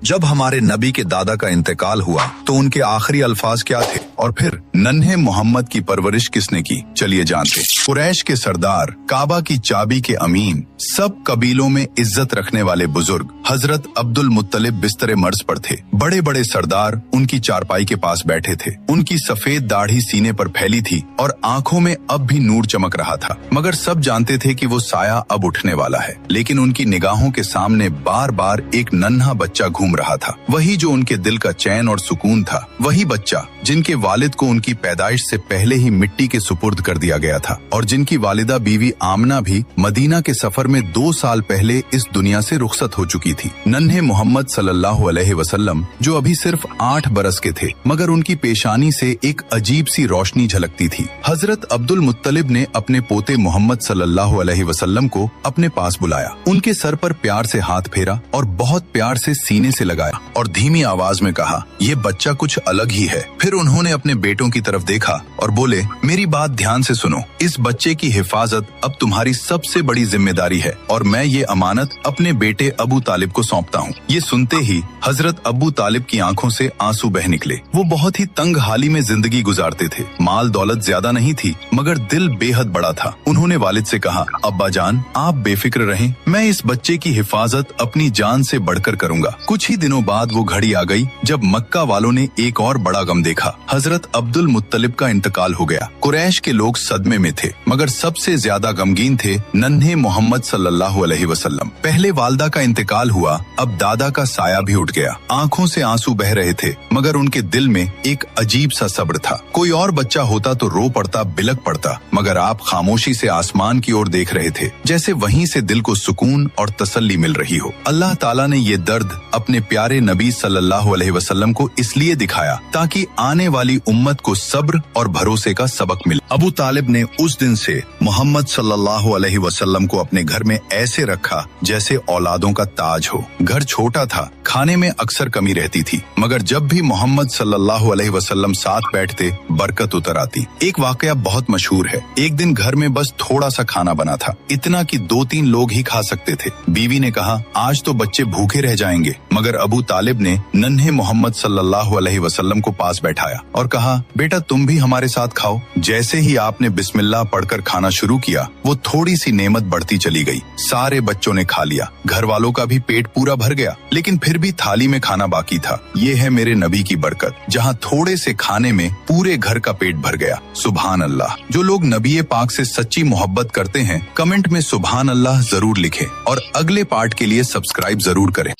जब हमारे नबी के दादा का इंतकाल हुआ तो उनके आखिरी अल्फाज क्या थे और फिर नन्हे मोहम्मद की परवरिश किसने की, चलिए जानते। कुरैश के सरदार, काबा की चाबी के अमीन, सब कबीलों में इज्जत रखने वाले बुजुर्ग हजरत अब्दुल मुत्तलिब बिस्तरे मर्ज पर थे। बड़े बड़े सरदार उनकी चारपाई के पास बैठे थे। उनकी सफेद दाढ़ी सीने पर फैली थी और आंखों में अब भी नूर चमक रहा था, मगर सब जानते थे कि वो साया अब उठने वाला है। लेकिन उनकी निगाहों के सामने बार बार एक नन्हा बच्चा घूम रहा था, वही जो उनके दिल का चैन और सुकून था, वही बच्चा जिनके वालिद को उनकी पैदाइश से पहले ही मिट्टी के सुपुर्द कर दिया गया था और जिनकी वालिदा बीवी आमना भी मदीना के सफर में 2 साल पहले इस दुनिया से रुखसत हो चुकी थी। नन्हे मोहम्मद सल्लल्लाहु अलैहि वसल्लम जो अभी सिर्फ 8 बरस के थे, मगर उनकी पेशानी से एक अजीब सी रोशनी झलकती थी। हजरत अब्दुल मुत्तलिब ने अपने पोते मोहम्मद सल्लल्लाहु अलैहि वसल्लम को अपने पास बुलाया, उनके सर पर प्यार से हाथ फेरा और बहुत प्यार से सीने से लगाया और धीमी आवाज में कहा, ये बच्चा कुछ अलग ही है। फिर उन्होंने अपने बेटों की तरफ देखा और बोले, मेरी बात ध्यान से सुनो, इस बच्चे की हिफाजत अब तुम्हारी सबसे बड़ी जिम्मेदारी है और मैं ये अमानत अपने बेटे अबू तालिब को सौंपता हूँ। ये सुनते ही हजरत अबू तालिब की आंखों से आंसू बह निकले। वो बहुत ही तंग हाली में जिंदगी गुजारते थे, माल दौलत ज्यादा नहीं थी, मगर दिल बेहद बड़ा था। उन्होंने वालिद से कहा, अब्बा जान आप बेफिक्र रहें, मैं इस बच्चे की हिफाजत अपनी जान से बढ़कर करूंगा। कुछ ही दिनों बाद वो घड़ी आ गई जब मक्का वालों ने एक और बड़ा गम देखा। हजरत अब्दुल मुत्तलिब का इंतकाल हो गया। कुरैश के लोग सदमे में थे, मगर सबसे ज्यादा गमगीन थे नन्हे मोहम्मद सल्लल्लाहु अलैहि वसल्लम। पहले वालदा का इंतकाल हुआ, अब दादा का साया भी उठ गया। आंखों से आंसू बह रहे थे, मगर उनके दिल में एक अजीब सा सब्र था। कोई और बच्चा होता तो रो पड़ता, बिलक पड़ता, मगर आप खामोशी से आसमान की ओर देख रहे थे, जैसे वहीं से दिल को सुकून और तसल्ली मिल रही हो। अल्लाह ताला ने ये दर्द अपने प्यारे नबी सल्लल्लाहु अलैहि वसल्लम को इसलिए दिखाया ताकि आने वाली उम्मत को सब्र और भरोसे का सबक मिले। अबू तालिब ने उस दिन से मोहम्मद सल्लल्लाहु अलैहि वसल्लम को अपने घर में ऐसे रखा जैसे औलादों का ताज हो। घर छोटा था, खाने में अक्सर कमी रहती थी, मगर जब भी मोहम्मद सल्लल्लाहु अलैहि वसल्लम साथ बैठते बरकत उतर आती। एक वाकया बहुत मशहूर है। एक दिन घर में बस थोड़ा सा खाना बना था, इतना कि 2-3 लोग ही खा सकते थे। बीवी ने कहा, आज तो बच्चे भूखे रह जाएंगे, मगर अबू तालिब ने नन्हे मोहम्मद सल्लल्लाहु अलैहि वसल्लम को पास बैठाया और कहा, बेटा तुम भी हमारे साथ खाओ। जैसे ही आपने बिस्मिल्लाह पढ़कर खाना शुरू किया, वो थोड़ी सी नेमत बढ़ती चली गई। सारे बच्चों ने खा लिया, घर वालों का भी पेट पूरा भर गया, लेकिन फिर भी थाली में खाना बाकी था। ये है मेरे नबी की बरकत, जहाँ थोड़े से खाने में पूरे घर का पेट भर गया। सुभान अल्लाह। जो लोग नबी पाक से सच्ची मोहब्बत करते हैं, कमेंट में सुभान अल्लाह जरूर लिखें और अगले पार्ट के लिए सब्सक्राइब जरूर करें।